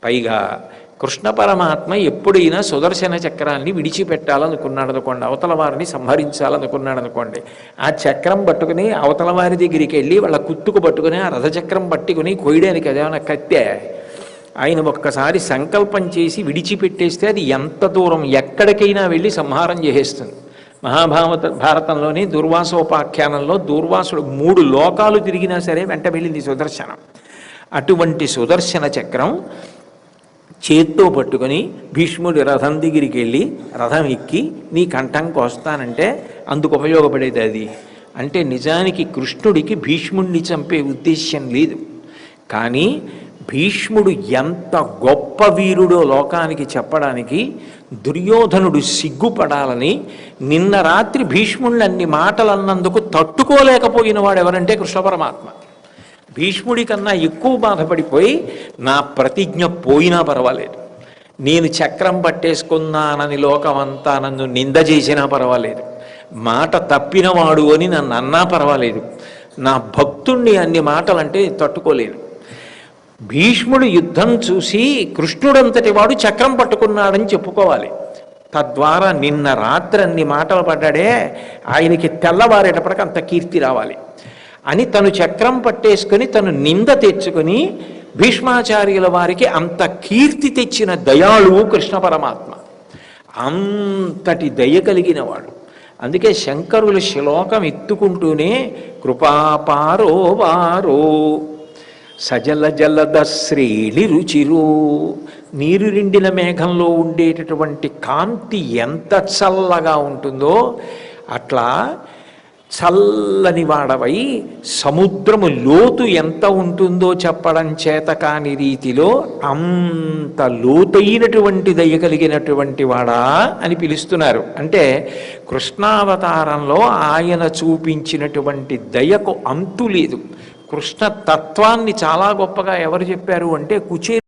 పైగా కృష్ణ పరమాత్మ ఎప్పుడైనా సుదర్శన చక్రాన్ని విడిచిపెట్టాలనుకున్నాడు అనుకోండి, అవతల వారిని సంహరించాలనుకున్నాడు అనుకోండి, ఆ చక్రం పట్టుకుని అవతల వారి దగ్గరికి వెళ్ళి వాళ్ళ కుత్తుకు పట్టుకుని ఆ రథచక్రం పట్టుకుని కొయ్యడానికి అదేమన్నా కత్తే? ఆయన ఒక్కసారి సంకల్పం చేసి విడిచిపెట్టేస్తే అది ఎంత దూరం ఎక్కడికైనా వెళ్ళి సంహారం చేసేస్తుంది. భారతంలోని దుర్వాసోపాఖ్యానంలో దూర్వాసుడు 3 లోకాలు తిరిగినా సరే వెంట వెళ్ళింది సుదర్శనం. అటువంటి సుదర్శన చక్రం చేత్తో పట్టుకొని భీష్ముడి రథం దగ్గరికి వెళ్ళి రథం ఎక్కి నీ కంఠం కోస్తానంటే అందుకు ఉపయోగపడేది అది. అంటే నిజానికి కృష్ణుడికి భీష్ముడిని చంపే ఉద్దేశ్యం లేదు, కానీ భీష్ముడు ఎంత గొప్ప వీరుడో లోకానికి చెప్పడానికి దుర్యోధనుడు సిగ్గుపడాలని నిన్న రాత్రి భీష్ముడిని అన్ని మాటలు అన్నందుకు తట్టుకోలేకపోయిన వాడు ఎవరంటే కృష్ణ పరమాత్మ. భీష్ముడి కన్నా ఎక్కువ బాధపడిపోయి నా ప్రతిజ్ఞ పోయినా పర్వాలేదు, నేను చక్రం పట్టేసుకున్నానని లోకమంతా నన్ను నింద చేసినా పర్వాలేదు, మాట తప్పినవాడు అని నన్ను అన్నా పర్వాలేదు, నా భక్తుణ్ణి అన్ని మాటలంటే తట్టుకోలేను. భీష్ముడు యుద్ధం చూసి కృష్ణుడంతటి వాడు చక్రం పట్టుకున్నాడని చెప్పుకోవాలి. తద్వారా నిన్న రాత్రి అన్ని మాటలు పడ్డాడే ఆయనకి తెల్లవారేటప్పటికి అంత కీర్తి రావాలి అని తను చక్రం పట్టేసుకొని తను నింద తెచ్చుకొని భీష్మాచార్యుల వారికి అంత కీర్తి తెచ్చిన దయాళువు కృష్ణ పరమాత్మ. అంతటి దయ కలిగిన వాడు. అందుకే శంకరులు శ్లోకం ఎత్తుకుంటూనే కృపాపారో వారో సజల జలద శ్రేణి రుచిరు, నీరు నిండిన మేఘంలో ఉండేటటువంటి కాంతి ఎంత చల్లగా ఉంటుందో అట్లా చల్లని వాడవై సముద్రము లోతు ఎంత ఉంటుందో చెప్పడం చేత కాని రీతిలో అంత లోతైనటువంటి దయ కలిగినటువంటి వాడా అని పిలుస్తున్నారు. అంటే కృష్ణావతారంలో ఆయన చూపించినటువంటి దయకు అంతు లేదు. కృష్ణ తత్వాన్ని చాలా గొప్పగా ఎవరు చెప్పారు అంటే కుచేలు